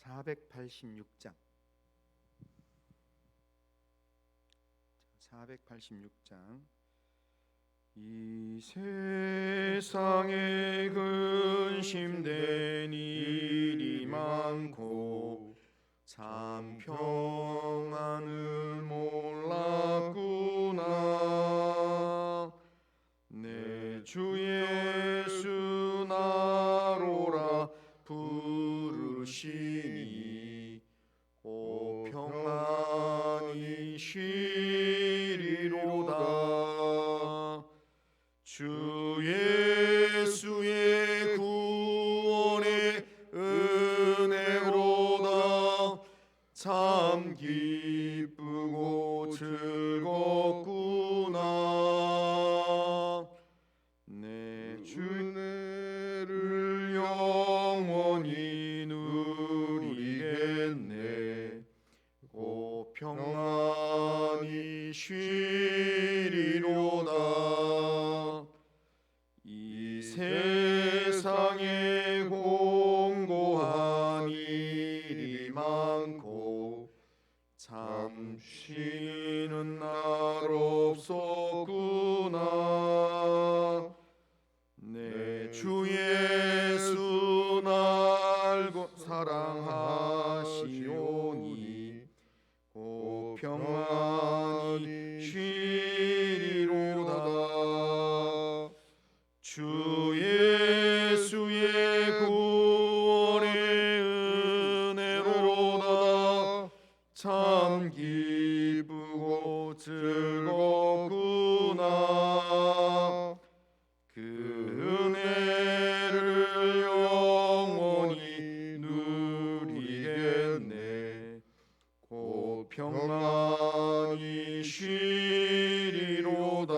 486장 486장. 이 세상에 근심된 일이 많고 참 평안을 몰랐구나. 내 주 예수 나로라 부르시니 오 평안이 쉬리로다. 주 예수의 구원의 은혜로다. 참 기쁘고 즐겁구나. 내 주 은혜를 영원히 누리겠네. 오 평안이 쉬리로다. 이 세상에 공고한 일이 많고 참 쉬는 날 없었구나. 내 주 예수 날 사랑하시오니 오 평안이 쉬리로다. 주 예수의 구원의 은혜로다. 참 기쁘고 즐겁구나. 그 은혜를 영원히 누리겠네. 곧 평안이 쉬리로다.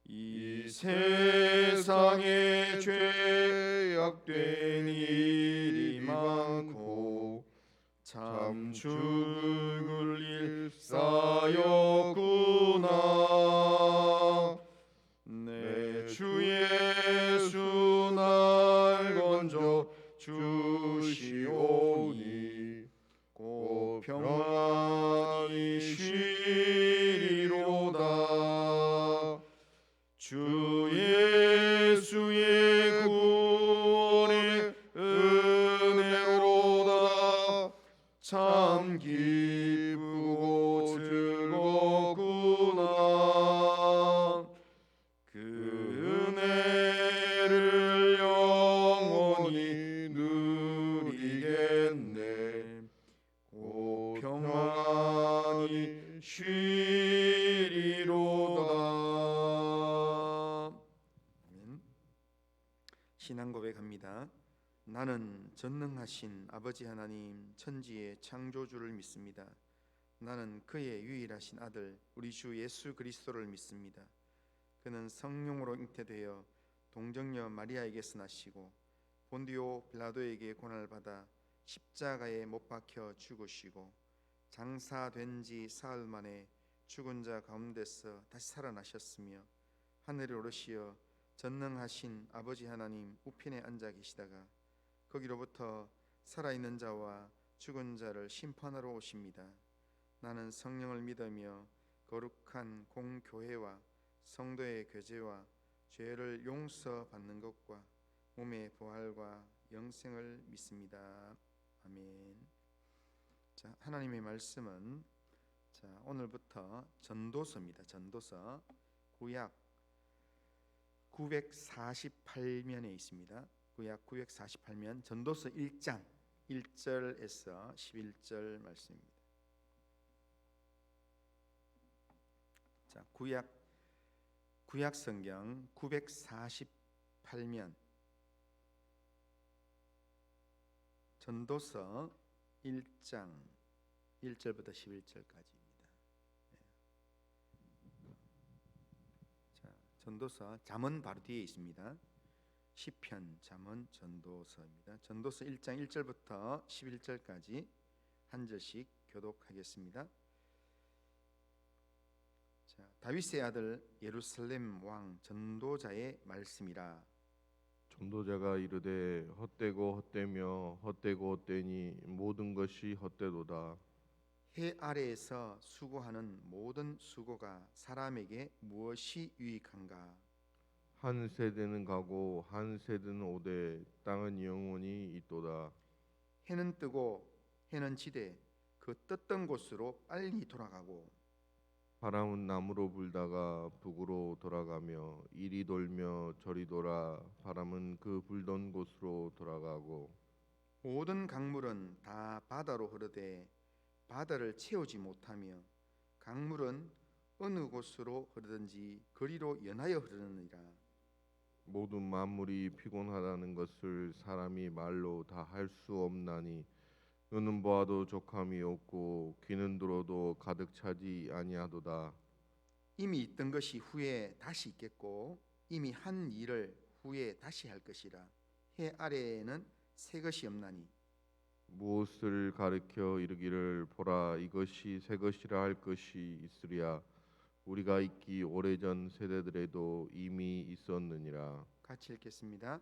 이 세상에 죄악된 일이 많고 참 죽을 일 쌓였구나. 내 주 예수 날 건져 주시오니 곧 평안이 쉬리로다. 주 예수의 구원의 은혜로다. 참 기쁘고 즐겁구나. 그 은혜를 영원히 누리겠네. 곧 평안이 쉬리로다. 아멘. 신앙 고백합니다. 나는 전능하신 아버지 하나님 천지의 창조주를 믿습니다. 나는 그의 유일하신 아들 우리 주 예수 그리스도를 믿습니다. 그는 성령으로 잉태되어 동정녀 마리아에게서 나시고 본디오 빌라도에게 고난을 받아 십자가에 못 박혀 죽으시고 장사된 지 사흘 만에 죽은 자 가운데서 다시 살아나셨으며 하늘에 오르시어 전능하신 아버지 하나님 우편에 앉아 계시다가 거기로부터 살아있는 자와 죽은 자를 심판하러 오십니다. 나는 성령을 믿으며 거룩한 공교회와 성도의 교제와 죄를 용서받는 것과 몸의 부활과 영생을 믿습니다. 아멘. 자, 하나님의 말씀은 오늘부터 전도서입니다. 전도서 구약 948면에 있습니다. 구약 948면 전도서 1장 1절에서 11절 말씀입니다. 자, 구약 성경 948면 전도서 1장 1절부터 11절까지입니다. 자, 전도서 잠언 바로 뒤에 있습니다. 시편, 잠언, 전도서입니다. 전도서 1장 1절부터 11절까지 한 절씩 교독하겠습니다. 자, 다윗의 아들 예루살렘 왕 전도자의 말씀이라. 전도자가 이르되 헛되고 헛되며 헛되고 헛되니 모든 것이 헛되도다. 해 아래에서 수고하는 모든 수고가 사람에게 무엇이 유익한가? 한 세대는 가고 한 세대는 오되 땅은 영원히 있도다. 해는 뜨고 해는 지되 그 떴던 곳으로 빨리 돌아가고 바람은 남으로 불다가 북으로 돌아가며 이리 돌며 저리 돌아 바람은 그 불던 곳으로 돌아가고 모든 강물은 다 바다로 흐르되 바다를 채우지 못하며 강물은 어느 곳으로 흐르든지 거리로 연하여 흐르느니라. 모든 만물이 피곤하다는 것을 사람이 말로 다 할 수 없나니 눈은 보아도 족함이 없고 귀는 들어도 가득 차지 아니하도다. 이미 있던 것이 후에 다시 있겠고 이미 한 일을 후에 다시 할 것이라. 해 아래에는 새 것이 없나니 무엇을 가리켜 이르기를 보라 이것이 새 것이라 할 것이 있으랴. 우리가 있기 오래전 세대들에도 이미 있었느니라. 같이 읽겠습니다.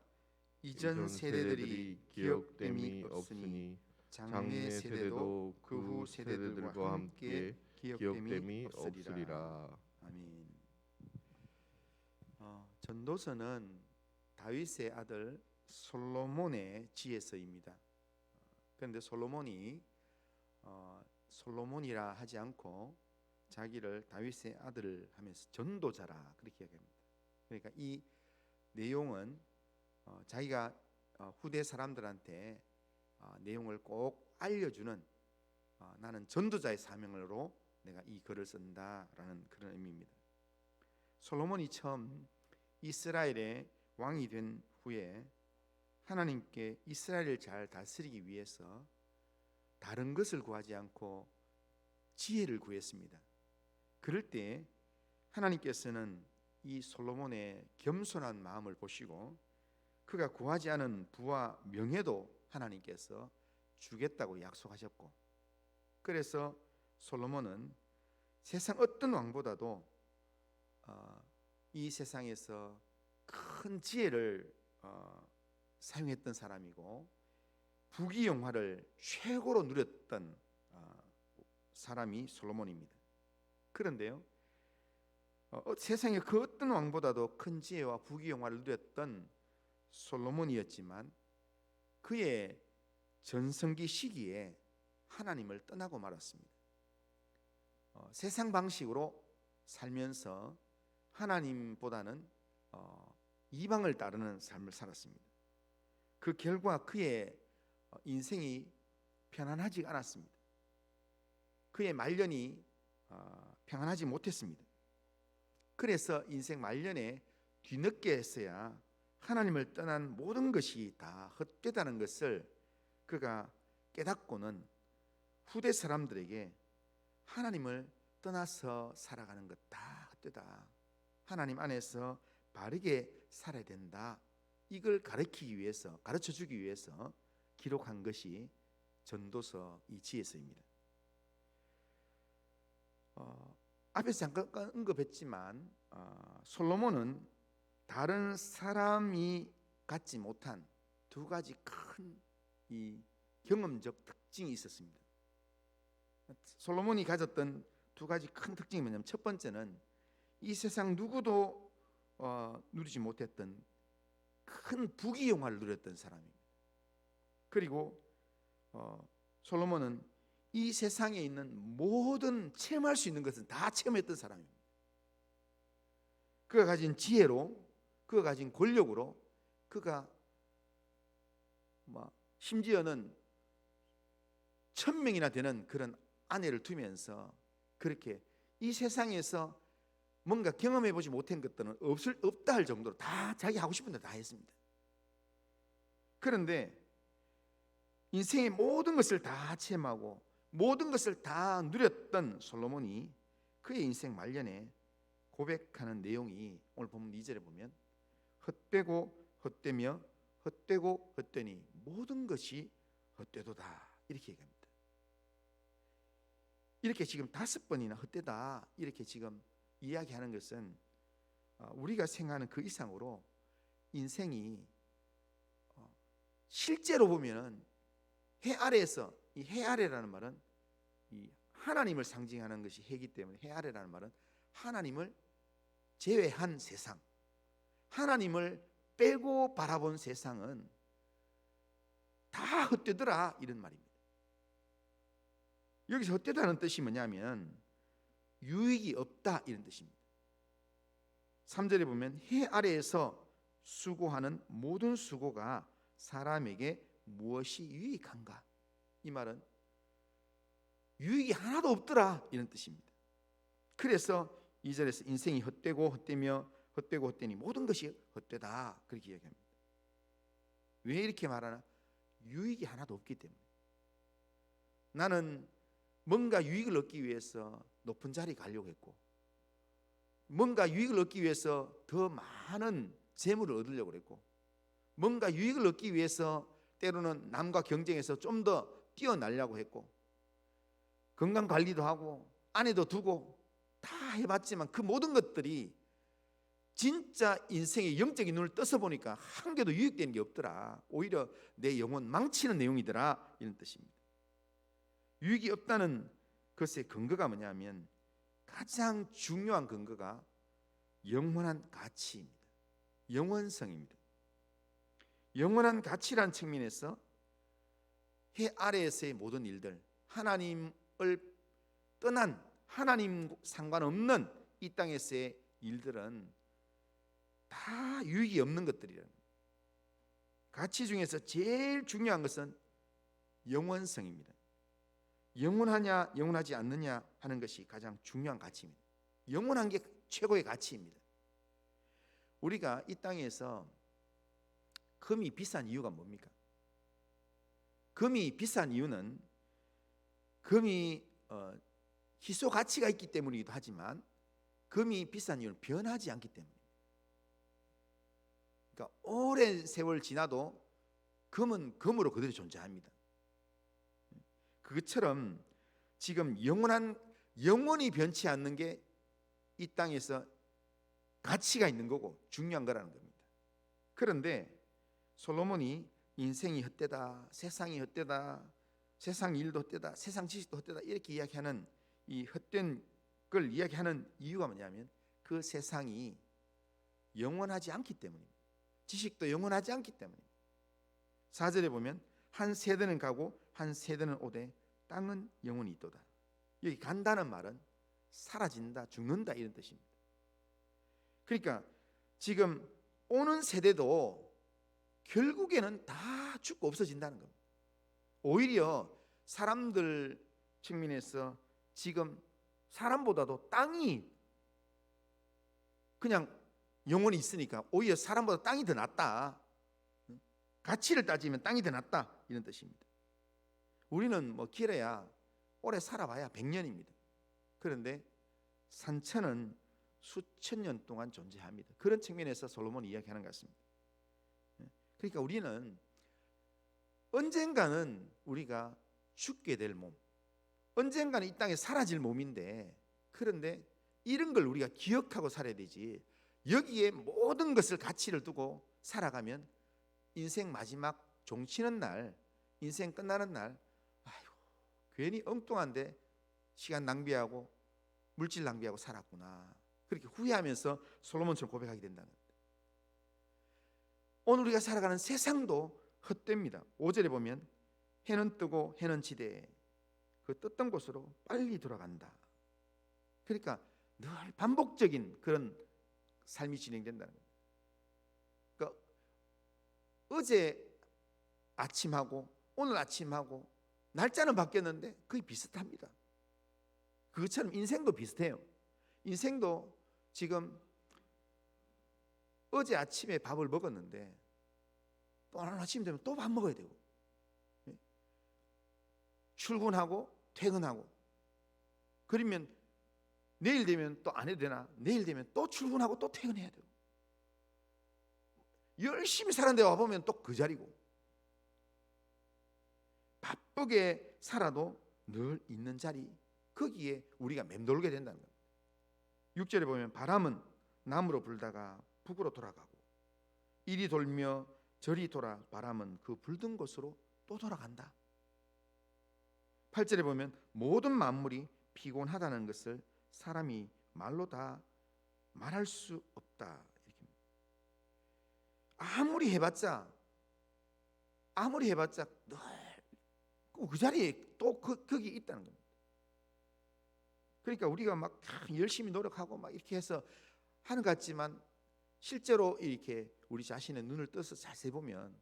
이전 이전 세대들이 기억됨이 기억됨이 없으니 없으니 장래 세대도 그 후 세대들과 세대들과 함께 함께 기억됨이 없으리라. 없으리라. 아멘. 전도서는 다윗의 아들 솔로몬의 지혜서입니다. 그런데 솔로몬이 솔로몬이라 하지 않고 자기를 다윗의 아들 하면서 전도자라 그렇게 이야기합니다. 그러니까 이 내용은 자기가 후대 사람들한테 내용을 꼭 알려주는 나는 전도자의 사명으로 내가 이 글을 쓴다라는 그런 의미입니다. 솔로몬이 처음 이스라엘의 왕이 된 후에 하나님께 이스라엘을 잘 다스리기 위해서 다른 것을 구하지 않고 지혜를 구했습니다. 그럴 때 하나님께서는 이 솔로몬의 겸손한 마음을 보시고 그가 구하지 않은 부와 명예도 하나님께서 주겠다고 약속하셨고, 그래서 솔로몬은 세상 어떤 왕보다도 이 세상에서 큰 지혜를 사용했던 사람이고 부귀영화를 최고로 누렸던 사람이 솔로몬입니다. 그런데요, 세상의 그 어떤 왕보다도 큰 지혜와 부귀영화를 누렸던 솔로몬이었지만 그의 전성기 시기에 하나님을 떠나고 말았습니다. 세상 방식으로 살면서 하나님보다는 이방을 따르는 삶을 살았습니다. 그 결과 그의 인생이 편안하지 않았습니다. 그의 말년이 평안하지 못했습니다. 그래서 인생 말년에 뒤늦게 했어야 하나님을 떠난 모든 것이 다 헛되다는 것을 그가 깨닫고는 후대 사람들에게 하나님을 떠나서 살아가는 것 다 헛되다, 하나님 안에서 바르게 살아야 된다, 이걸 가르치기 위해서, 가르쳐주기 위해서 기록한 것이 전도서 이 지혜서입니다. 앞에서 잠깐 언급했지만 솔로몬은 다른 사람이 갖지 못한 두 가지 큰 이 경험적 특징이 있었습니다. 솔로몬이 가졌던 두 가지 큰 특징이 뭐냐면, 첫 번째는 이 세상 누구도 누리지 못했던 큰 부귀영화를 누렸던 사람입니다. 그리고 솔로몬은 이 세상에 있는 모든 체험할 수 있는 것은 다 체험했던 사람입니다. 그가 가진 지혜로, 그가 가진 권력으로, 그가 심지어는 1000명이나 되는 그런 아내를 두면서 그렇게 이 세상에서 뭔가 경험해 보지 못한 것들은 없다 할 정도로 다 자기 하고 싶은 대로 다 했습니다. 그런데 인생의 모든 것을 다 체험하고 모든 것을 다 누렸던 솔로몬이 그의 인생 말년에 고백하는 내용이 오늘 본문 2절에 보면 헛되고 헛되며 헛되고 헛되니 모든 것이 헛되도다, 이렇게 얘기합니다. 이렇게 지금 5번이나 헛되다 이렇게 지금 이야기하는 것은 우리가 생각하는 그 이상으로 인생이 실제로 보면은 해 아래에서, 이 해 아래라는 말은 이 하나님을 상징하는 것이 해이기 때문에 해 아래라는 말은 하나님을 제외한 세상, 하나님을 빼고 바라본 세상은 다 헛되더라, 이런 말입니다. 여기서 헛되다는 뜻이 뭐냐면 유익이 없다, 이런 뜻입니다. 3절에 보면 해 아래에서 수고하는 모든 수고가 사람에게 무엇이 유익한가? 이 말은 유익이 하나도 없더라, 이런 뜻입니다. 그래서 2절에서 인생이 헛되고 헛되며 헛되고 헛되니 모든 것이 헛되다, 그렇게 이야기합니다. 왜 이렇게 말하나? 유익이 하나도 없기 때문에. 나는 뭔가 유익을 얻기 위해서 높은 자리 가려고 했고, 뭔가 유익을 얻기 위해서 더 많은 재물을 얻으려고 했고, 뭔가 유익을 얻기 위해서 때로는 남과 경쟁해서 좀 더 뛰어나려고 했고, 건강 관리도 하고 아내도 두고 다 해봤지만 그 모든 것들이 진짜 인생의 영적인 눈을 떠서 보니까 한 개도 유익되는 게 없더라. 오히려 내 영혼 망치는 내용이더라, 이런 뜻입니다. 유익이 없다는 것의 근거가 뭐냐면 가장 중요한 근거가 영원한 가치입니다. 영원성입니다. 영원한 가치란 측면에서 해 아래에서의 모든 일들, 하나님을 떠난, 하나님 상관없는 이 땅에서의 일들은 다 유익이 없는 것들이라는 거예요. 가치 중에서 제일 중요한 것은 영원성입니다. 영원하냐 영원하지 않느냐 하는 것이 가장 중요한 가치입니다. 영원한 게 최고의 가치입니다. 우리가 이 땅에서 금이 비싼 이유가 뭡니까? 금이 비싼 이유는 금이 희소 가치가 있기 때문이기도 하지만 금이 비싼 이유는 변하지 않기 때문입니다. 그러니까 오랜 세월 지나도 금은 금으로 그대로 존재합니다. 그것처럼 지금 영원히 변치 않는 게 이 땅에서 가치가 있는 거고 중요한 거라는 겁니다. 그런데 솔로몬이 인생이 헛되다, 세상이 헛되다, 세상 일도 헛되다, 세상 지식도 헛되다, 이렇게 이야기하는 이 헛된 걸 이야기하는 이유가 뭐냐면 그 세상이 영원하지 않기 때문입니다. 지식도 영원하지 않기 때문입니다. 4절에 보면 한 세대는 가고 한 세대는 오되 땅은 영원히 있도다. 여기 간다는 말은 사라진다, 죽는다, 이런 뜻입니다. 그러니까 지금 오는 세대도 결국에는 다 죽고 없어진다는 겁니다. 오히려 사람들 측면에서 지금 사람보다도 땅이 그냥 영원히 있으니까 오히려 사람보다 땅이 더 낫다. 가치를 따지면 땅이 더 낫다, 이런 뜻입니다. 우리는 뭐 길어야 오래 살아봐야 100년입니다. 그런데 산천은 수천 년 동안 존재합니다. 그런 측면에서 솔로몬이 이야기하는 것 같습니다. 그러니까 우리는 언젠가는 우리가 죽게 될 몸, 언젠가는 이 땅에 사라질 몸인데, 그런데 이런 걸 우리가 기억하고 살아야 되지, 여기에 모든 것을 가치를 두고 살아가면 인생 마지막 종치는 날, 인생 끝나는 날, 아이고 괜히 엉뚱한데 시간 낭비하고 물질 낭비하고 살았구나, 그렇게 후회하면서 솔로몬처럼 고백하게 된다는 겁니다. 오늘 우리가 살아가는 세상도 헛됩니다. 5절에 보면 해는 뜨고 해는 지되 그 떴던 곳으로 빨리 돌아간다. 그러니까 늘 반복적인 그런 삶이 진행된다는 겁니다. 그러니까 어제 아침하고 오늘 아침하고 날짜는 바뀌었는데 거의 비슷합니다. 그것처럼 인생도 비슷해요. 인생도 지금 어제 아침에 밥을 먹었는데 또 오늘 아침 되면 또 밥 먹어야 되고, 출근하고 퇴근하고, 그러면 내일 되면 또 안 해도 되나, 내일 되면 또 출근하고 또 퇴근해야 되고, 열심히 사는데 와보면 또 그 자리고, 바쁘게 살아도 늘 있는 자리, 거기에 우리가 맴돌게 된다는 겁니다. 6절에 보면 바람은 남으로 불다가 북으로 돌아가고 이리 돌며 저리 돌아 바람은 그 불든 곳으로 또 돌아간다. 8절에 보면 모든 만물이 피곤하다는 것을 사람이 말로 다 말할 수 없다. 이렇게. 아무리 해봤자 늘 그 자리에 또 거기 있다는 겁니다. 그러니까 우리가 막 열심히 노력하고 막 이렇게 해서 하는 것 같지만 실제로 이렇게 우리 자신의 눈을 떠서 자세히 보면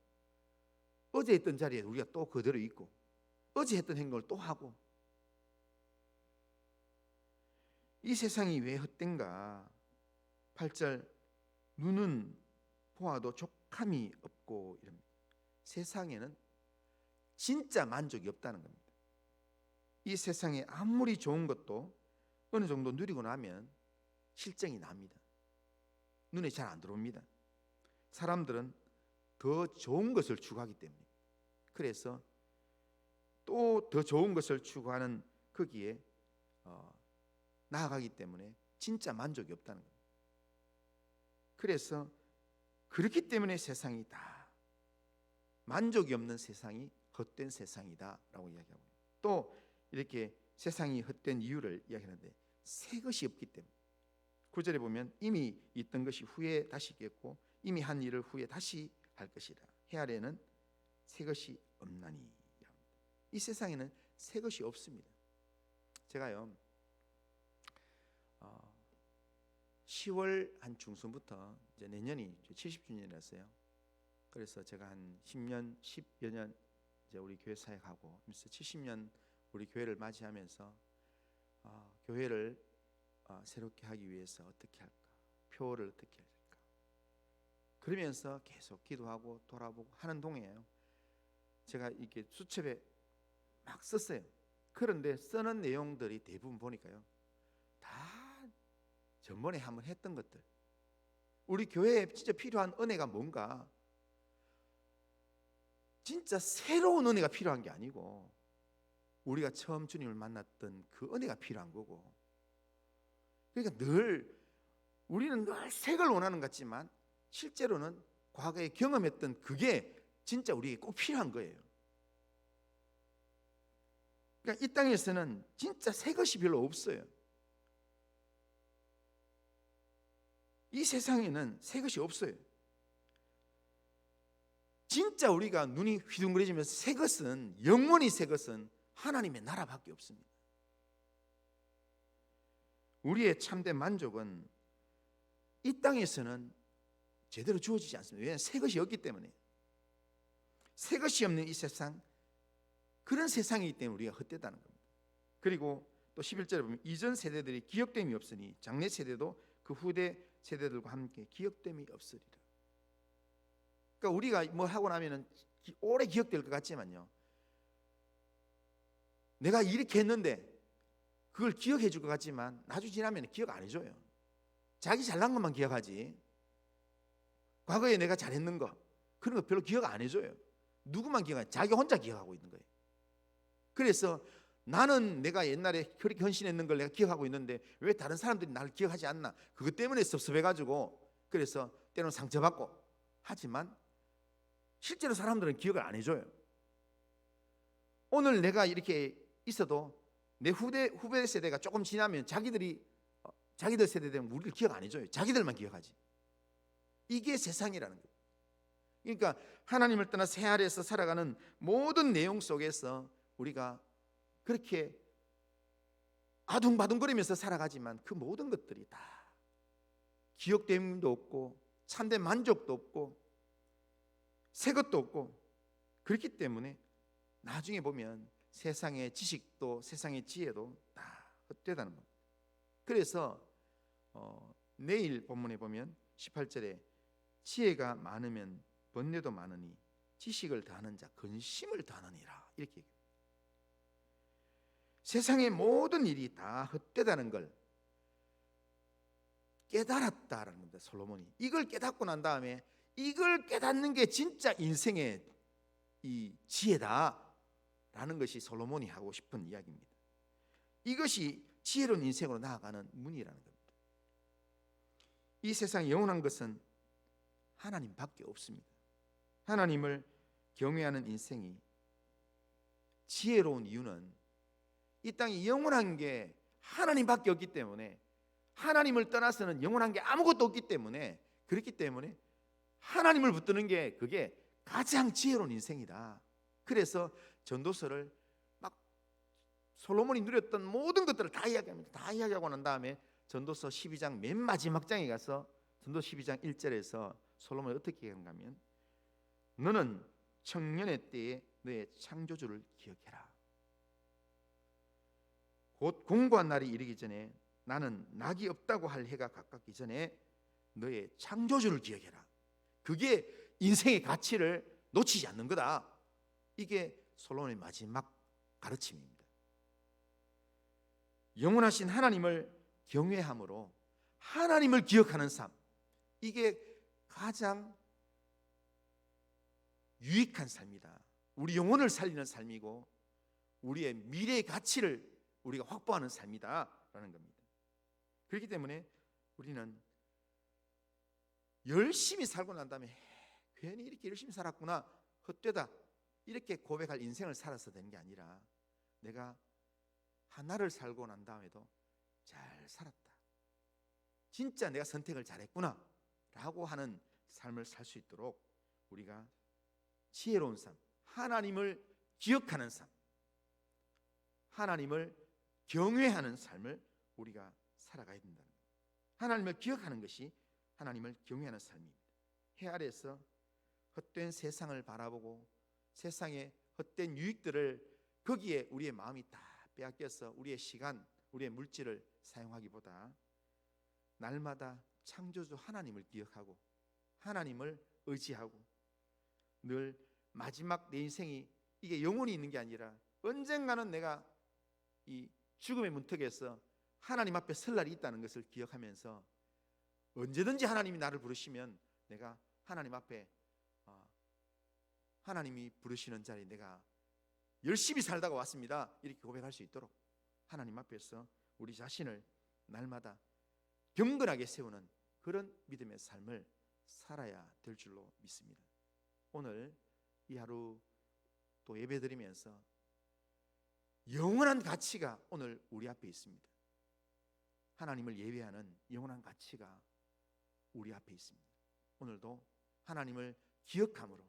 어제 했던 자리에 우리가 또 그대로 있고 어제 했던 행동을 또 하고, 이 세상이 왜 헛된가? 8절 눈은 보아도 족함이 없고 이럽니다. 세상에는 진짜 만족이 없다는 겁니다. 이 세상에 아무리 좋은 것도 어느 정도 누리고 나면 실증이 납니다. 눈에 잘 안 들어옵니다. 사람들은 더 좋은 것을 추구하기 때문에, 그래서 또 더 좋은 것을 추구하는 거기에 나아가기 때문에 진짜 만족이 없다는 겁니다. 그래서 그렇기 때문에 세상이 다 만족이 없는 세상이 헛된 세상이다라고 이야기하고, 또 이렇게 세상이 헛된 이유를 이야기하는데 새 것이 없기 때문에, 9절에 보면 이미 있던 것이 후에 다시 있겠고 이미 한 일을 후에 다시 할 것이라. 해 아래에는 새 것이 없나니. 이 세상에는 새 것이 없습니다. 제가요 10월 한 중순부터 이제 내년이 70주년이었어요. 그래서 제가 한 10년, 10여 년 이제 우리 교회 사역하고, 그래서 70년 우리 교회를 맞이하면서 교회를 새롭게 하기 위해서 어떻게 할까, 표를 어떻게 할까, 그러면서 계속 기도하고 돌아보고 하는 동에요, 제가 이렇게 수첩에 막 썼어요. 그런데 쓰는 내용들이 대부분 보니까요 다 전번에 한번 했던 것들, 우리 교회에 진짜 필요한 은혜가 뭔가, 진짜 새로운 은혜가 필요한 게 아니고 우리가 처음 주님을 만났던 그 은혜가 필요한 거고, 그러니까 우리는 늘 새 걸 원하는 것 같지만 실제로는 과거에 경험했던 그게 진짜 우리에게 꼭 필요한 거예요. 그러니까 이 땅에서는 진짜 새 것이 별로 없어요. 이 세상에는 새 것이 없어요. 진짜 우리가 눈이 휘둥그레지면서 새 것은, 영원히 새 것은 하나님의 나라밖에 없습니다. 우리의 참된 만족은 이 땅에서는 제대로 주어지지 않습니다. 왜냐하면 새 것이 없기 때문에. 새 것이 없는 이 세상, 그런 세상이기 때문에 우리가 헛되다는 겁니다. 그리고 또 11절에 보면 이전 세대들이 기억됨이 없으니 장래 세대도 그 후대 세대들과 함께 기억됨이 없으리라. 그러니까 우리가 뭐 하고 나면은 오래 기억될 것 같지만요, 내가 이렇게 했는데 그걸 기억해 줄 것 같지만 나중에 지나면 기억 안 해줘요. 자기 잘난 것만 기억하지 과거에 내가 잘했는 거, 그런 거 별로 기억 안 해줘요. 누구만 기억하지? 자기 혼자 기억하고 있는 거예요. 그래서 나는 내가 옛날에 그렇게 헌신했는 걸 내가 기억하고 있는데 왜 다른 사람들이 나를 기억하지 않나, 그것 때문에 섭섭해가지고 그래서 때로는 상처받고, 하지만 실제로 사람들은 기억을 안 해줘요. 오늘 내가 이렇게 있어도 내 후배 세대가 조금 지나면 자기들 세대 되면 우리를 기억 안 해줘요. 자기들만 기억하지. 이게 세상이라는 거예요. 그러니까 하나님을 떠나 새 아래에서 살아가는 모든 내용 속에서 우리가 그렇게 아둥바둥거리면서 살아가지만 그 모든 것들이 다 기억됨도 없고 참된 만족도 없고 새 것도 없고, 그렇기 때문에 나중에 보면 세상의 지식도 세상의 지혜도 다 헛되다는 겁니다. 그래서 내일 본문에 보면 18절에 지혜가 많으면 번뇌도 많으니 지식을 더하는 자 근심을 더하느니라, 이렇게 얘기합니다. 세상의 모든 일이 다 헛되다는 걸 깨달았다라는 겁니다. 솔로몬이 이걸 깨닫고 난 다음에 이걸 깨닫는 게 진짜 인생의 이 지혜다라는 것이 솔로몬이 하고 싶은 이야기입니다. 이것이 지혜로운 인생으로 나아가는 문이라는 겁니다. 이 세상에 영원한 것은 하나님밖에 없습니다. 하나님을 경외하는 인생이 지혜로운 이유는 이 땅에 영원한 게 하나님밖에 없기 때문에, 하나님을 떠나서는 영원한 게 아무것도 없기 때문에, 그렇기 때문에 하나님을 붙드는 게 그게 가장 지혜로운 인생이다. 그래서 전도서를 막 솔로몬이 누렸던 모든 것들을 다 이야기합니다. 다 이야기하고 난 다음에 전도서 12장 맨 마지막 장에 가서 전도서 12장 1절에서 솔로몬이 어떻게 얘기하는가 하면, 너는 청년의 때에 너의 창조주를 기억해라. 곧 공고한 날이 이르기 전에, 나는 낙이 없다고 할 해가 가깝기 전에 너의 창조주를 기억해라. 그게 인생의 가치를 놓치지 않는 거다. 이게 솔로몬의 마지막 가르침입니다. 영원하신 하나님을 경외함으로 하나님을 기억하는 삶, 이게 가장 유익한 삶이다. 우리 영혼을 살리는 삶이고 우리의 미래의 가치를 우리가 확보하는 삶이다라는 겁니다. 그렇기 때문에 우리는 열심히 살고 난 다음에 괜히 이렇게 열심히 살았구나, 헛되다, 이렇게 고백할 인생을 살아서 되는 게 아니라, 내가 하나를 살고 난 다음에도 잘 살았다, 진짜 내가 선택을 잘했구나 라고 하는 삶을 살 수 있도록 우리가 지혜로운 삶, 하나님을 기억하는 삶, 하나님을 경외하는 삶을 우리가 살아가야 된다는 거예요. 하나님을 기억하는 것이 하나님을 경외하는 삶입니다. 해 아래에서 헛된 세상을 바라보고 세상의 헛된 유익들을, 거기에 우리의 마음이 다 빼앗겨서 우리의 시간, 우리의 물질을 사용하기보다 날마다 창조주 하나님을 기억하고 하나님을 의지하고, 늘 마지막 내 인생이 이게 영원히 있는 게 아니라 언젠가는 내가 이 죽음의 문턱에서 하나님 앞에 설 날이 있다는 것을 기억하면서, 언제든지 하나님이 나를 부르시면 내가 하나님 앞에 하나님이 부르시는 자리에 내가 열심히 살다가 왔습니다, 이렇게 고백할 수 있도록 하나님 앞에서 우리 자신을 날마다 경건하게 세우는 그런 믿음의 삶을 살아야 될 줄로 믿습니다. 오늘 이 하루 또 예배드리면서 영원한 가치가 오늘 우리 앞에 있습니다. 하나님을 예배하는 영원한 가치가 우리 앞에 있습니다. 오늘도 하나님을 기억함으로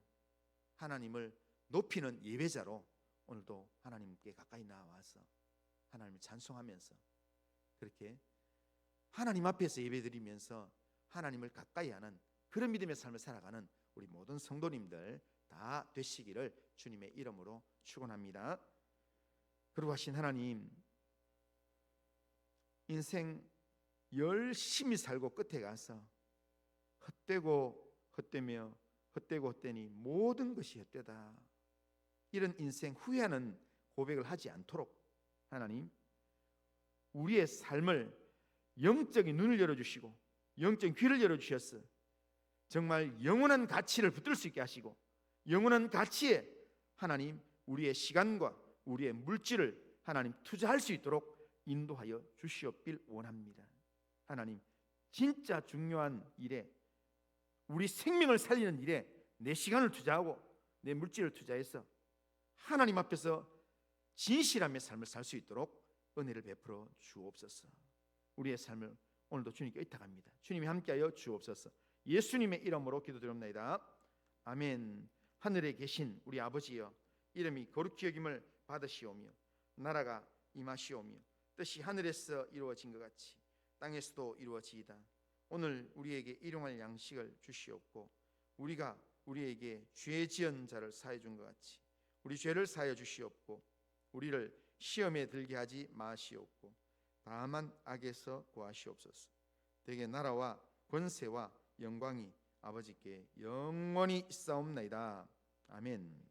하나님을 높이는 예배자로 오늘도 하나님께 가까이 나와서 하나님을 찬송하면서 그렇게 하나님 앞에서 예배드리면서 하나님을 가까이 하는 그런 믿음의 삶을 살아가는 우리 모든 성도님들 다 되시기를 주님의 이름으로 축원합니다. 거룩하신 하나님, 인생 열심히 살고 끝에 가서 헛되고 헛되며 헛되고 헛되니 모든 것이 헛되다, 이런 인생 후회하는 고백을 하지 않도록 하나님, 우리의 삶을 영적인 눈을 열어주시고 영적인 귀를 열어주셔서 정말 영원한 가치를 붙들 수 있게 하시고, 영원한 가치에 하나님 우리의 시간과 우리의 물질을 하나님 투자할 수 있도록 인도하여 주시옵길 원합니다. 하나님, 진짜 중요한 일에, 우리 생명을 살리는 일에 내 시간을 투자하고 내 물질을 투자해서 하나님 앞에서 진실함의 삶을 살 수 있도록 은혜를 베풀어 주옵소서. 우리의 삶을 오늘도 주님께 의탁합니다. 주님이 함께하여 주옵소서. 예수님의 이름으로 기도드립니다. 아멘. 하늘에 계신 우리 아버지여, 이름이 거룩히 여김을 받으시오며 나라가 임하시오며 뜻이 하늘에서 이루어진 것 같이 땅에서도 이루어지이다. 오늘 우리에게 일용할 양식을 주시옵고, 우리가 우리에게 죄 지은 자를 사해 준 것 같이 우리 죄를 사하여 주시옵고, 우리를 시험에 들게 하지 마시옵고 다만 악에서 구하시옵소서. 대개 나라와 권세와 영광이 아버지께 영원히 있사옵나이다. 아멘.